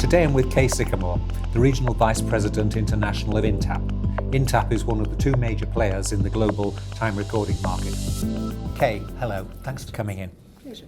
Today I'm with Kaye Sycamore, the Regional Vice President International of Intapp. Intapp is one of the two major players in the global time recording market. Kaye, hello, thanks for coming in. Pleasure.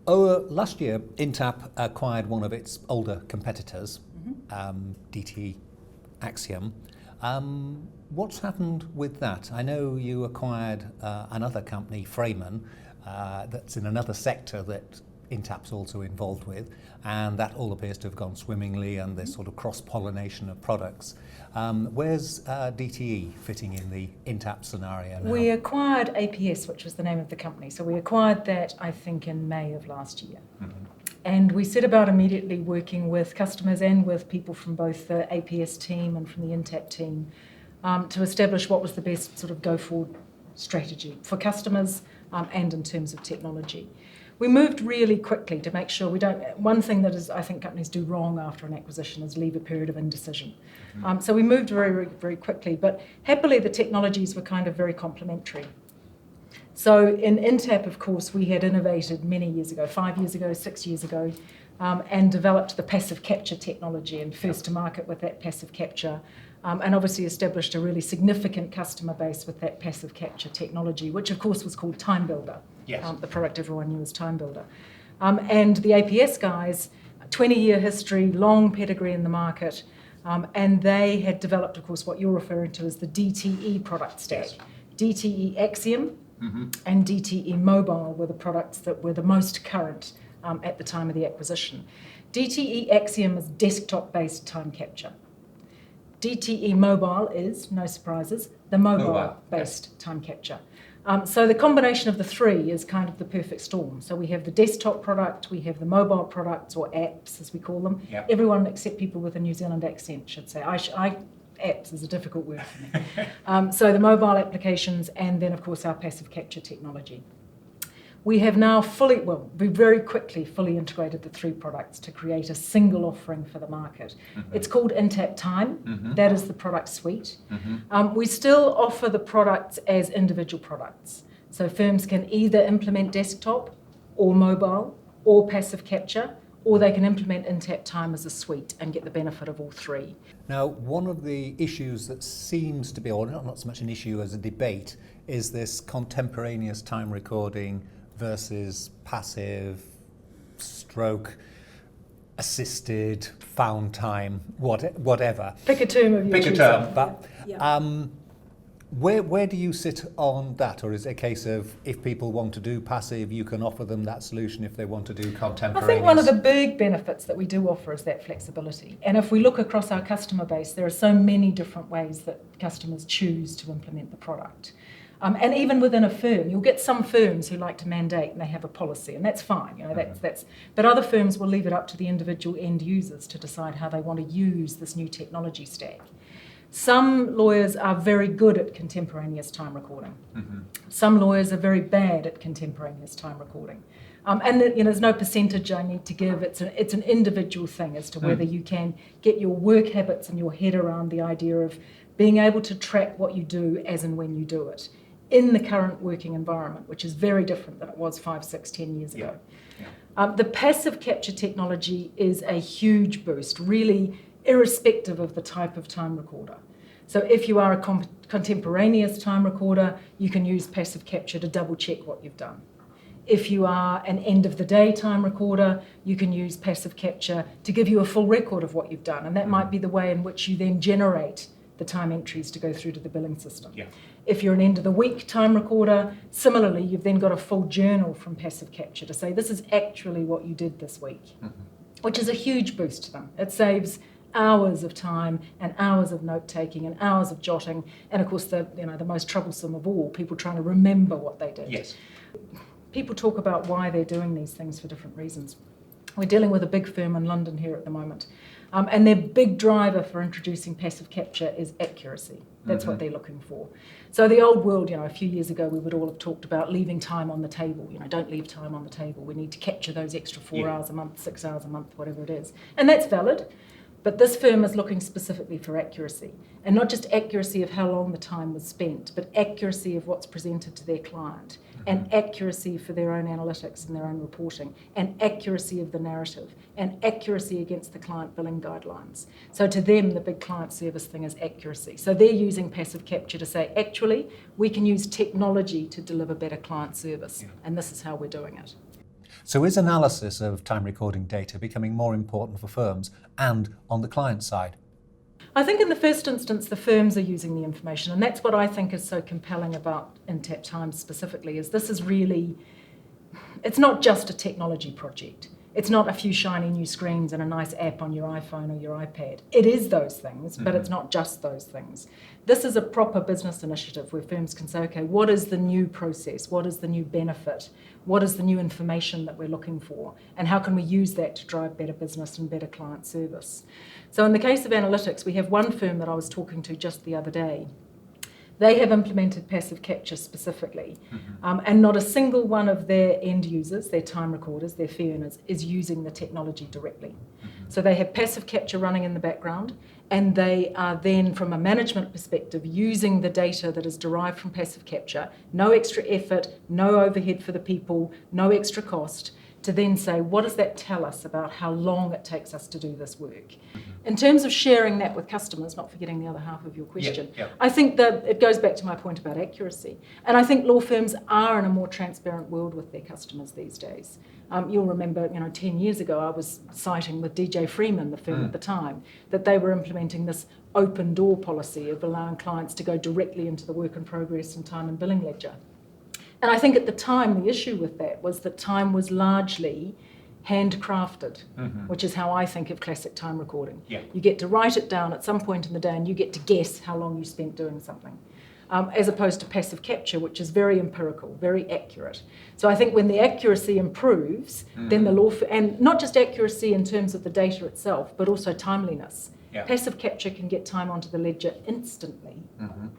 Last year, Intapp acquired one of its older competitors, DT Axiom. What's happened with that? I know you acquired another company, Freeman, that's in another sector that Intapp's also involved with, and that all appears to have gone swimmingly, and there's sort of cross-pollination of products. Where's DTE fitting in the Intapp scenario now? We acquired APS, which was the name of the company. So we acquired that, I think, in May of last year. And we set about immediately working with customers and with people from both the APS team and from the Intapp team to establish what was the best sort of go-forward strategy for customers and in terms of technology. We moved really quickly to make sure we don't. One thing that is, I think companies do wrong after an acquisition is leave a period of indecision. So we moved very, very quickly, but happily the technologies were kind of very complementary. So in Intapp, of course, we had innovated many years ago, 5 years ago, 6 years ago, and developed the passive capture technology and first to market with that passive capture. And obviously established a really significant customer base with that passive capture technology, which of course was called Time Builder. Yes. The product everyone knew as Time Builder. And the APS guys, 20-year history, long pedigree in the market, and they had developed, of course, what you're referring to as the DTE product stack. Yes. DTE Axiom and DTE Mobile were the products that were the most current at the time of the acquisition. DTE Axiom is desktop-based time capture. DTE Mobile is, no surprises, the mobile-based time capture. So the combination of the three is kind of the perfect storm. So we have the desktop product, we have the mobile products, or apps as we call them. Yep. Everyone except people with a New Zealand accent should say. Apps is a difficult word for me. So the mobile applications and then of course our passive capture technology. We have now we very quickly fully integrated the three products to create a single offering for the market. It's called Intapp Time. That is the product suite. We still offer the products as individual products. So firms can either implement desktop or mobile or passive capture, or they can implement Intapp Time as a suite and get the benefit of all three. Now, one of the issues that seems to be, or not so much an issue as a debate, is this contemporaneous time recording versus passive stroke assisted found time, whatever. Pick a term of your choosing. But Yeah. where do you sit on that? Or is it a case of if people want to do passive, you can offer them that solution if they want to do contemporaneous? I think one of the big benefits that we do offer is that flexibility. And if we look across our customer base, there are so many different ways that customers choose to implement the product. And even within a firm, you'll get some firms who like to mandate and they have a policy, and that's fine. You know, that's. But other firms will leave it up to the individual end users to decide how they want to use this new technology stack. Some lawyers are very good at contemporaneous time recording. Some lawyers are very bad at contemporaneous time recording. And there's no percentage I need to give. It's an individual thing as to whether you can get your work habits and your head around the idea of being able to track what you do as and when you do it in the current working environment, which is very different than it was 5, 6, 10 years ago. The passive capture technology is a huge boost, really irrespective of the type of time recorder. So if you are a contemporaneous time recorder, you can use passive capture to double check what you've done. If you are an end of the day time recorder, you can use passive capture to give you a full record of what you've done. And that might be the way in which you then generate the time entries to go through to the billing system. If you're an end of the week time recorder, similarly, you've then got a full journal from passive capture to say this is actually what you did this week, which is a huge boost to them. It saves hours of time and hours of note-taking and hours of jotting, and of course the most troublesome of all, people trying to remember what they did. Yes. People talk about why they're doing these things for different reasons. We're dealing with a big firm in London here at the moment, and their big driver for introducing passive capture is accuracy. That's what they're looking for. So the old world, a few years ago, we would all have talked about leaving time on the table. Don't leave time on the table. We need to capture those extra 4 hours a month, 6 hours a month, whatever it is. And that's valid. But this firm is looking specifically for accuracy, and not just accuracy of how long the time was spent, but accuracy of what's presented to their client, and accuracy for their own analytics and their own reporting, and accuracy of the narrative, and accuracy against the client billing guidelines. So to them, the big client service thing is accuracy. So they're using passive capture to say, actually, we can use technology to deliver better client service, and this is how we're doing it. So is analysis of time recording data becoming more important for firms and on the client side? I think in the first instance, the firms are using the information, and that's what I think is so compelling about Intapp Time specifically, is this is really, it's not just a technology project. It's not a few shiny new screens and a nice app on your iPhone or your iPad. It is those things, but it's not just those things. This is a proper business initiative where firms can say, okay, what is the new process? What is the new benefit? What is the new information that we're looking for? And how can we use that to drive better business and better client service? So in the case of analytics, we have one firm that I was talking to just the other day. They have implemented passive capture specifically, and not a single one of their end users, their time recorders, their fee earners, is using the technology directly. So they have passive capture running in the background, and they are then, from a management perspective, using the data that is derived from passive capture, no extra effort, no overhead for the people, no extra cost, to then say, what does that tell us about how long it takes us to do this work? In terms of sharing that with customers, not forgetting the other half of your question, I think that it goes back to my point about accuracy. And I think law firms are in a more transparent world with their customers these days. You'll remember, 10 years ago, I was citing with DJ Freeman, the firm at the time, that they were implementing this open door policy of allowing clients to go directly into the work in progress and time and billing ledger. And I think at the time, the issue with that was that time was largely handcrafted, which is how I think of classic time recording. You get to write it down at some point in the day and you get to guess how long you spent doing something, as opposed to passive capture, which is very empirical, very accurate. So I think when the accuracy improves, then the and not just accuracy in terms of the data itself, but also timeliness. Passive capture can get time onto the ledger instantly.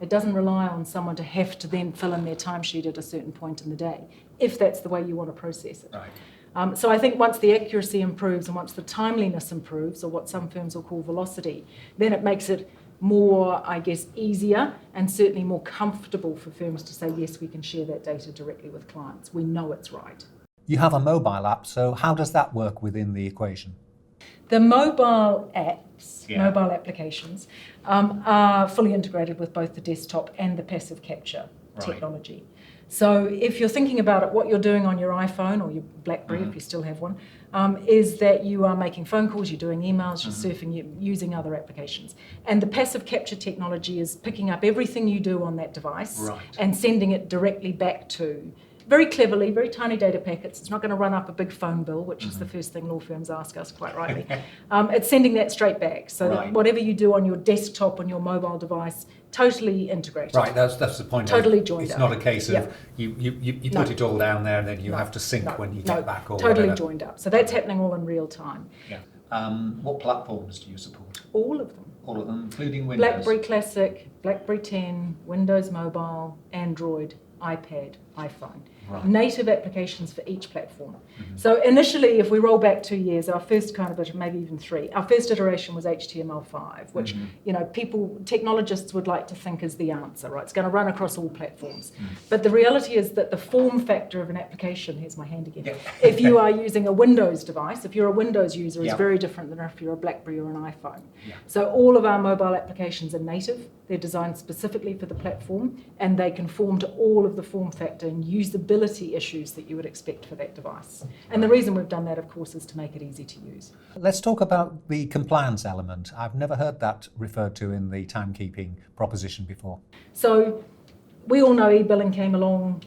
It doesn't rely on someone to have to then fill in their timesheet at a certain point in the day, if that's the way you want to process it. So I think once the accuracy improves and once the timeliness improves, or what some firms will call velocity, then it makes it more, I guess, easier and certainly more comfortable for firms to say, yes, we can share that data directly with clients. We know it's right. You have a mobile app, so how does that work within the equation? The mobile apps, mobile applications, are fully integrated with both the desktop and the passive capture technology. So if you're thinking about it, what you're doing on your iPhone or your BlackBerry, if you still have one, is that you are making phone calls, you're doing emails, you're surfing, you're using other applications. And the passive capture technology is picking up everything you do on that device and sending it directly back to, very cleverly, very tiny data packets. It's not going to run up a big phone bill, which is the first thing law firms ask us, quite rightly. It's sending that straight back. So that whatever you do on your desktop, on your mobile device, totally integrated. Right, that's the point. Totally joined up. It's not a case of you put it all down there and then you have to sync when you get back or totally whatever. Joined up. So that's happening all in real time. What platforms do you support? All of them. All of them, including Windows? BlackBerry Classic, BlackBerry 10, Windows Mobile, Android, iPad, iPhone. Native applications for each platform. So initially, if we roll back 2 years, our first kind of, maybe even 3, our first iteration was HTML5, which technologists would like to think is the answer, right? It's going to run across all platforms. But the reality is that the form factor of an application, here's my hand again, if you are using a Windows device, if you're a Windows user, is very different than if you're a BlackBerry or an iPhone. So all of our mobile applications are native. They're designed specifically for the platform, and they conform to all of the form factor and usability issues that you would expect for that device. And the reason we've done that, of course, is to make it easy to use. Let's talk about the compliance element. I've never heard that referred to in the timekeeping proposition before. So we all know e-billing came along,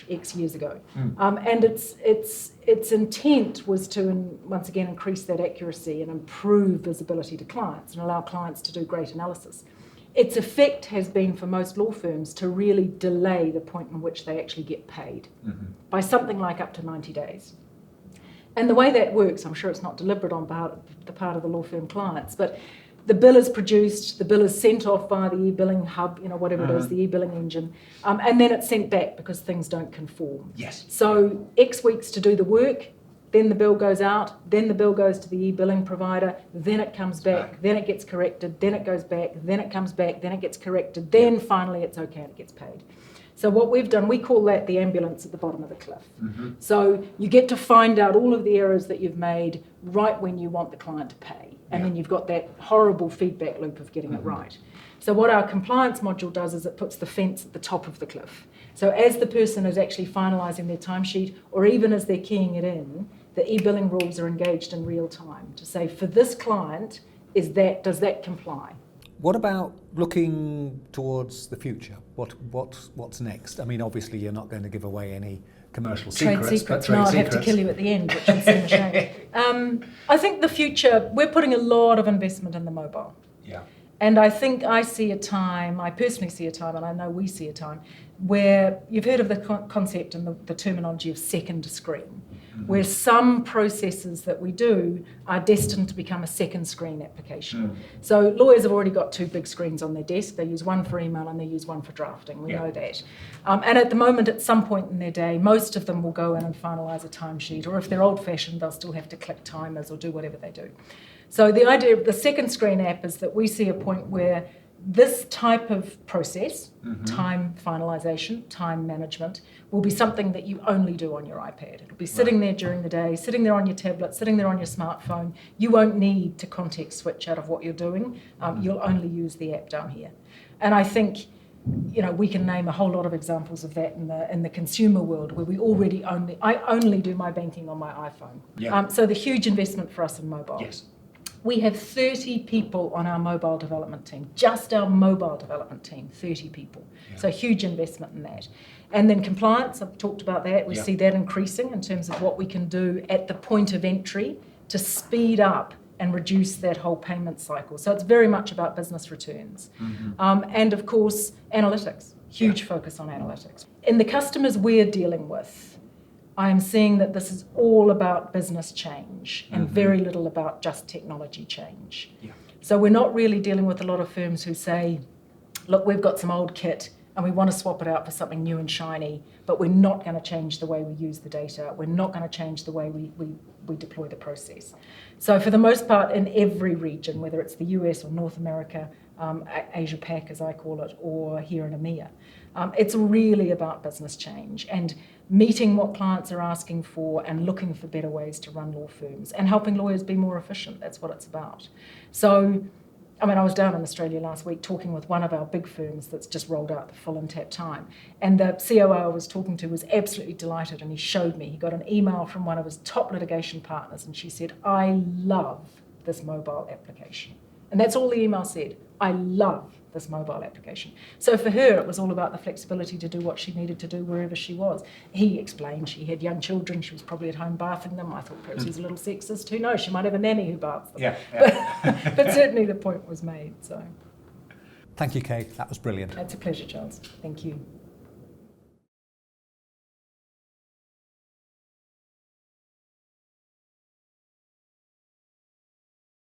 X years ago. And its intent was to, once again, increase that accuracy and improve visibility to clients and allow clients to do great analysis. Its effect has been for most law firms to really delay the point in which they actually get paid by something like up to 90 days. And the way that works, I'm sure it's not deliberate on the part of the law firm clients, but the bill is produced, the bill is sent off via the e-billing hub, whatever it is, the e-billing engine, and then it's sent back because things don't conform. So X weeks to do the work, then the bill goes out, then the bill goes to the e-billing provider, then it comes back, then it gets corrected, then it goes back, then it comes back, then it gets corrected, then finally it's okay and it gets paid. So what we've done, we call that the ambulance at the bottom of the cliff. So you get to find out all of the errors that you've made right when you want the client to pay. And then you've got that horrible feedback loop of getting it right. So what our compliance module does is it puts the fence at the top of the cliff. So as the person is actually finalising their timesheet, or even as they're keying it in, the e-billing rules are engaged in real time to say, for this client, does that comply? What about looking towards the future? What's next? I mean, obviously you're not going to give away any commercial secrets. Trade secrets. No, I'd have to kill you at the end, which would seem a shame. I think the future, we're putting a lot of investment in the mobile. Yeah. And I think I personally see a time, and I know we see a time, where you've heard of the concept and the terminology of second screen, where some processes that we do are destined to become a second screen application. So lawyers have already got 2 big screens on their desk. They use one for email and they use one for drafting. We know that. And at the moment, at some point in their day, most of them will go in and finalise a timesheet, or if they're old-fashioned, they'll still have to click timers or do whatever they do. So the idea of the second screen app is that we see a point where this type of process, time finalisation, time management, will be something that you only do on your iPad. It'll be sitting there during the day, sitting there on your tablet, sitting there on your smartphone. You won't need to context switch out of what you're doing. You'll only use the app down here. And I think, we can name a whole lot of examples of that in the consumer world, where I only do my banking on my iPhone. So the huge investment for us in mobile. Yes. We have 30 people on our mobile development team, just our mobile development team, 30 people. So huge investment in that. And then compliance, I've talked about that. We see that increasing in terms of what we can do at the point of entry to speed up and reduce that whole payment cycle. So it's very much about business returns. And of course, analytics, huge focus on analytics. In the customers we're dealing with, I am seeing that this is all about business change and very little about just technology change. So we're not really dealing with a lot of firms who say, look, we've got some old kit and we want to swap it out for something new and shiny, but we're not going to change the way we use the data. We're not going to change the way we deploy the process. So for the most part, in every region, whether it's the US or North America, Asia Pac as I call it, or here in EMEA, it's really about business change and meeting what clients are asking for and looking for better ways to run law firms and helping lawyers be more efficient. That's what it's about. So, I was down in Australia last week talking with one of our big firms that's just rolled out the full Intapp Time. And the COO I was talking to was absolutely delighted, and he showed me. He got an email from one of his top litigation partners, and she said, I love this mobile application. And that's all the email said. I love this mobile application. So for her, it was all about the flexibility to do what she needed to do wherever she was. He explained she had young children. She was probably at home bathing them. I thought perhaps he was a little sexist. Who knows? She might have a nanny who baths them. But certainly the point was made. So. Thank you, Kaye. That was brilliant. It's a pleasure, Charles. Thank you.